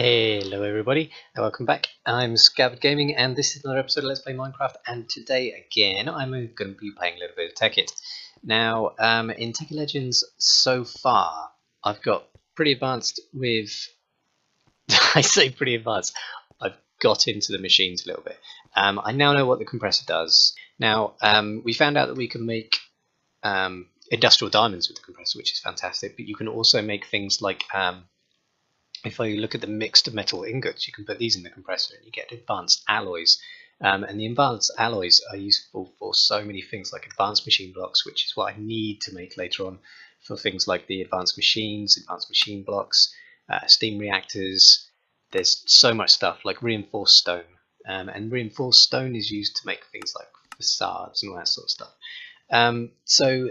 Hello everybody and welcome back. I'm Scabbard Gaming and this is another episode of Let's Play Minecraft, and today again I'm going to be playing a little bit of Tekkit. Now in Tekkit Legends so far I've got pretty advanced with I say pretty advanced, I've got into the machines a little bit. I now know what the compressor does. Now we found out that we can make industrial diamonds with the compressor, which is fantastic, but you can also make things like if I look at the mixed metal ingots, you can put these in the compressor and you get advanced alloys. And the advanced alloys are useful for so many things like advanced machine blocks, which is what I need to make later on for things like the advanced machines, advanced machine blocks, steam reactors. There's so much stuff like reinforced stone. And reinforced stone is used to make things like facades and all that sort of stuff. So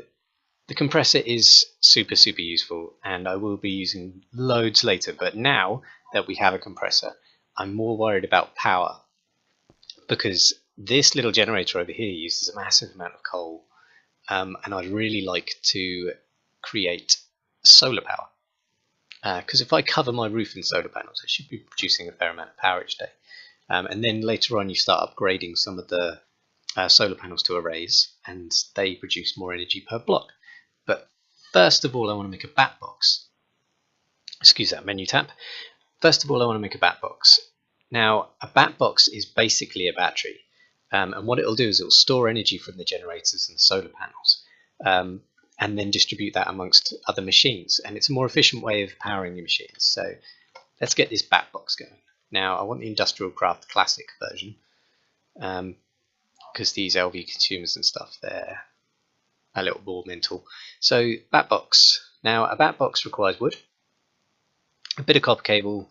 the compressor is super useful, and I will be using loads later, but now that we have a compressor I'm more worried about power, because this little generator over here uses a massive amount of coal, and I'd really like to create solar power, because if I cover my roof in solar panels I should be producing a fair amount of power each day, and then later on you start upgrading some of the solar panels to arrays and they produce more energy per block. But first of all, I want to make a Batbox. Excuse that menu tap. First of all, I want to make a Batbox. Now, a Batbox is basically a battery, and what it'll do is it'll store energy from the generators and the solar panels, and then distribute that amongst other machines. And it's a more efficient way of powering the machines. So let's get this Batbox going. Now, I want the BDCraft Classic version, because these LV consumers and stuff, they're a little more mental. So Batbox. Now a Batbox requires wood, a bit of copper cable,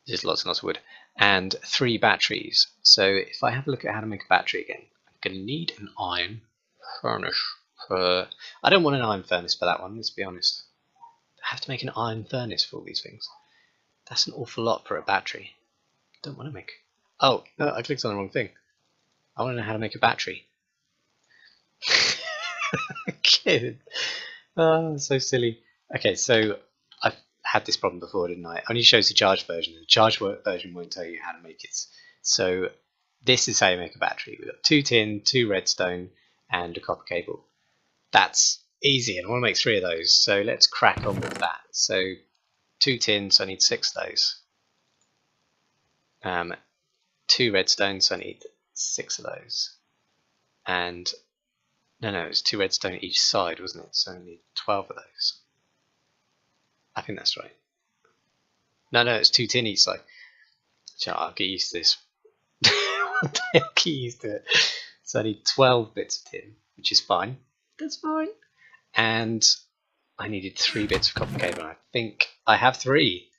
just lots and lots of wood, and 3 batteries. So if I have a look at how to make a battery again, I'm going to need an iron furnace. I don't want an iron furnace for that one, let's be honest. I have to make an iron furnace for all these things. That's an awful lot for a battery. Don't want to make... Oh, no, I clicked on the wrong thing. I want to know how to make a battery. Kidding. Oh, so silly. Okay, so I've had this problem before, didn't I? It only shows the charged version, and the charged version won't tell you how to make it. So this is how you make a battery. We've got 2 tin, 2 redstone, and a copper cable. That's easy, and I want to make 3 of those. So let's crack on with that. So 2 tin, so I need 6 of those. 2 redstone, so I need 6 of those. And no, it was 2 redstone each side, wasn't it? So I need 12 of those. I think that's right. No, it's 2 tin each side. I'll get used to this. I'll get used to it. So I need 12 bits of tin, which is fine. That's fine. And I needed 3 bits of copper cable, and I think I have 3.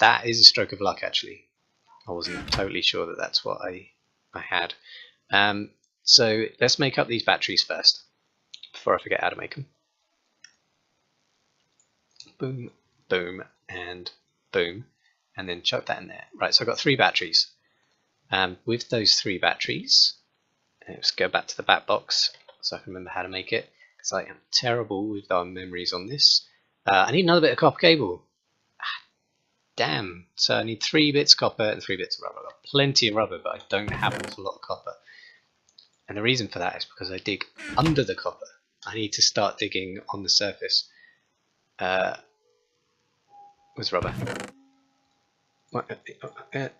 That is a stroke of luck, actually. I wasn't totally sure that that's what I had. So let's make up these batteries first, before I forget how to make them. Boom, boom, and boom, and then chuck that in there. Right, so I've got 3 batteries. With those 3 batteries, let's go back to the Batbox so I can remember how to make it, because I am terrible with our memories on this. I need another bit of copper cable. Damn, so I need 3 bits copper and 3 bits of rubber. I've got plenty of rubber, but I don't have an awful lot of copper. And the reason for that is because I dig under the copper. I need to start digging on the surface. Where's rubber? There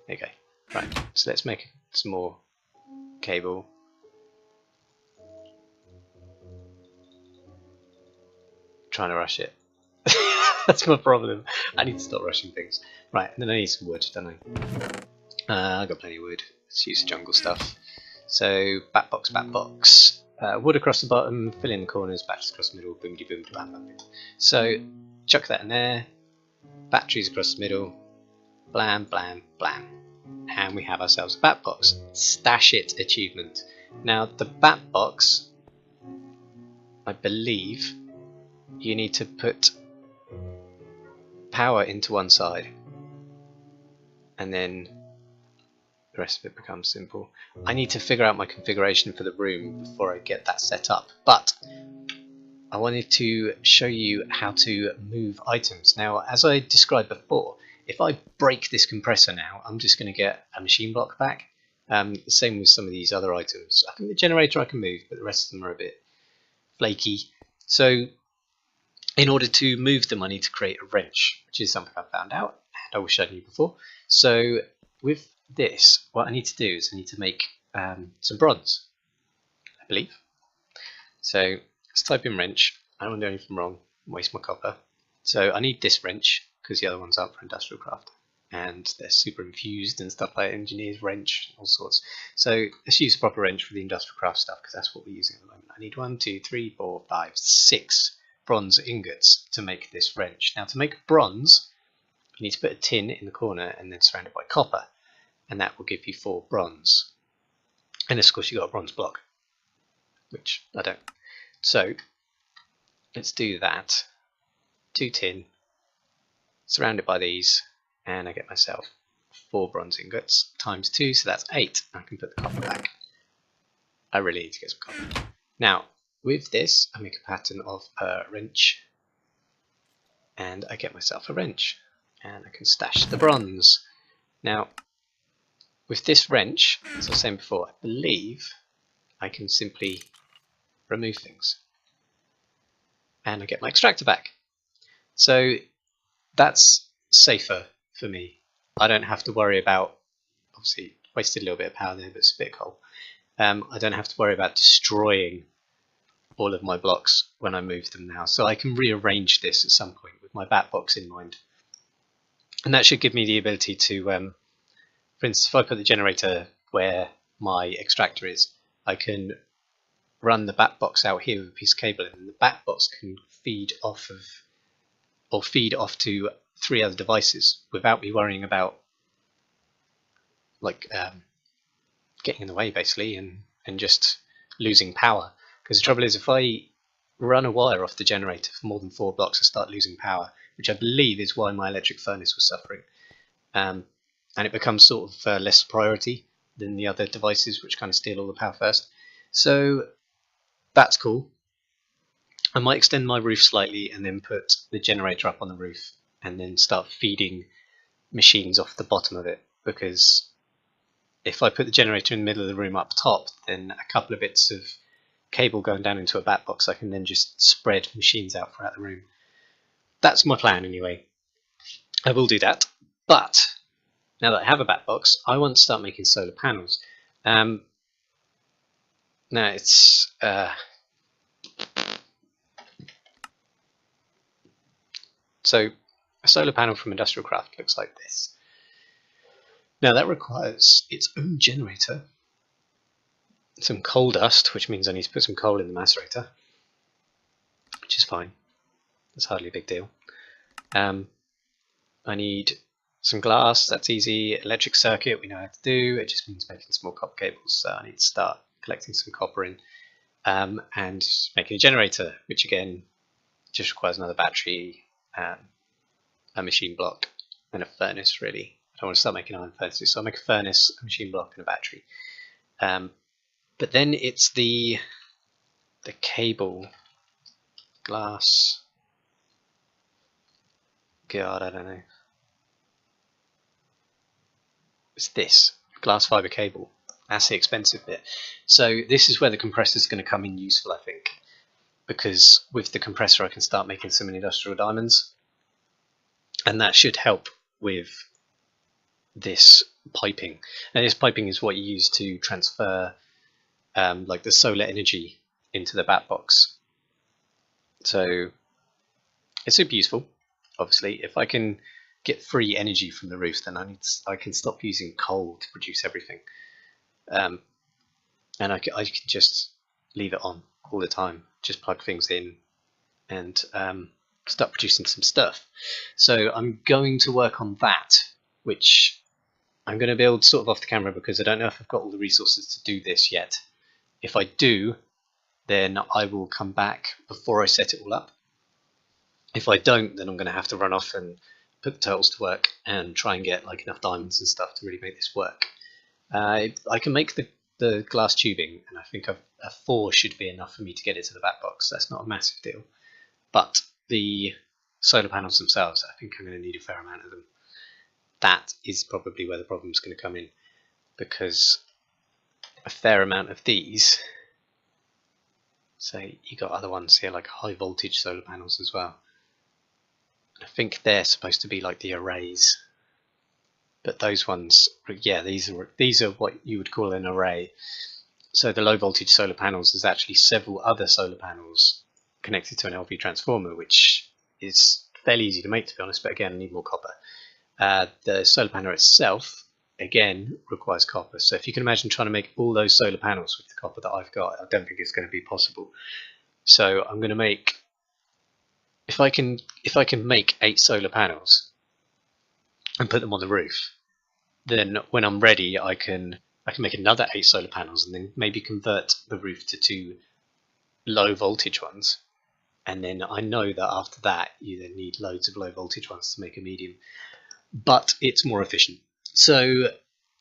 you go. Right, so let's make some more cable. Trying to rush it. That's my problem. I need to stop rushing things. Right, and then I need some wood, don't I? I've got plenty of wood. Let's use jungle stuff. So Batbox. Wood across the bottom, fill in the corners, batteries across the middle, boomity boom bam bam. So chuck that in there. Batteries across the middle. Blam blam blam. And we have ourselves a Batbox. Stash it achievement. Now the Batbox, I believe you need to put power into one side, and then the rest of it becomes simple. I need to figure out my configuration for the room before I get that set up, but I wanted to show you how to move items. Now, as I described before, if I break this compressor now, I'm just going to get a machine block back. The same with some of these other items. I think the generator I can move, but the rest of them are a bit flaky. So in order to move them, I need to create a wrench, which is something I found out, and I wish I knew before. So with this, what I need to do is I need to make some bronze, I believe. So let's type in wrench. I don't want to do anything wrong, waste my copper. So I need this wrench because the other ones aren't for industrial craft, and they're super infused and stuff like engineer's wrench, all sorts. So let's use a proper wrench for the industrial craft stuff because that's what we're using at the moment. I need 1, 2, 3, 4, 5, 6 bronze ingots to make this wrench. Now to make bronze, you need to put a tin in the corner and then surround it by copper, and that will give you 4 bronze. And of course you got a bronze block, which I don't. So let's do that. 2 tin, surrounded by these, and I get myself 4 bronze ingots times 2, so that's 8. I can put the copper back. I really need to get some copper. Now, with this, I make a pattern of a wrench, and I get myself a wrench, and I can stash the bronze. Now, with this wrench, as I was saying before, I believe I can simply remove things, and I get my extractor back. So that's safer for me. I don't have to worry about, obviously wasted a little bit of power there, but it's a bit of coal. I don't have to worry about destroying all of my blocks when I move them now. So I can rearrange this at some point with my Batbox in mind. And that should give me the ability to, for instance, if I put the generator where my extractor is, I can run the Batbox out here with a piece of cable, and the Batbox can feed off of, or feed off to 3 other devices without me worrying about like getting in the way basically and just losing power. Because the trouble is, if I run a wire off the generator for more than 4 blocks, I start losing power, which I believe is why my electric furnace was suffering. And it becomes sort of less priority than the other devices, which kind of steal all the power first. So that's cool. I might extend my roof slightly and then put the generator up on the roof and then start feeding machines off the bottom of it, because if I put the generator in the middle of the room up top, then a couple of bits of cable going down into a Batbox, I can then just spread machines out throughout the room. That's my plan anyway. I will do that, but now that I have a Batbox, I want to start making solar panels. Now it's so a solar panel from Industrial Craft looks like this. Now that requires its own generator, some coal dust, which means I need to put some coal in the macerator, which is fine. That's hardly a big deal. I need some glass, that's easy. Electric circuit, we know how to do. It just means making small copper cables, so I need to start collecting some copper in, and making a generator, which again just requires another battery, a machine block, and a furnace really. I don't want to start making iron furnaces, so I'll make a furnace, a machine block, and a battery. But then it's the cable, glass, God, I don't know. It's this glass fiber cable. That's the expensive bit. So this is where the compressor is going to come in useful, I think, because with the compressor I can start making some industrial diamonds, and that should help with this piping. And this piping is what you use to transfer like the solar energy into the Batbox. So it's super useful. Obviously, if I can get free energy from the roof, then I can stop using coal to produce everything, and I can just leave it on all the time, just plug things in and start producing some stuff. So I'm going to work on that, which I'm going to build sort of off the camera because I don't know if I've got all the resources to do this yet. If I do, then I will come back before I set it all up. If I don't, then I'm going to have to run off and put the turtles to work and try and get like enough diamonds and stuff to really make this work. I can make the the glass tubing, and I think a 4 should be enough for me to get it to the Batbox. That's not a massive deal. But the solar panels themselves, I think I'm going to need a fair amount of them. That is probably where the problem's going to come in, because a fair amount of these, so you got other ones here like high voltage solar panels as well. I think they're supposed to be like the arrays, but those ones, yeah, these are what you would call an array. So the low voltage solar panels, there's actually several other solar panels connected to an LV transformer, which is fairly easy to make, to be honest, but again, I need more copper. The solar panel itself, again, requires copper. So if you can imagine trying to make all those solar panels with the copper that I've got, I don't think it's going to be possible. So I'm going to make, if I can make 8 solar panels and put them on the roof, then when I'm ready, I can make another 8 solar panels and then maybe convert the roof to 2 low voltage ones. And then I know that after that, you then need loads of low voltage ones to make a medium. But it's more efficient. So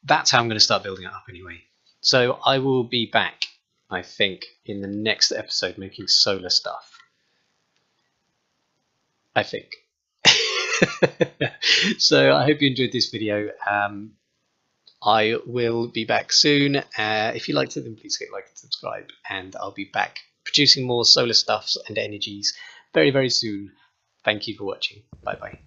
that's how I'm going to start building it up anyway. So I will be back, I think, in the next episode making solar stuff. I think. So I hope you enjoyed this video. I will be back soon. If you liked it, then please hit like and subscribe, and I'll be back producing more solar stuffs and energies very, very soon. Thank you for watching. Bye bye.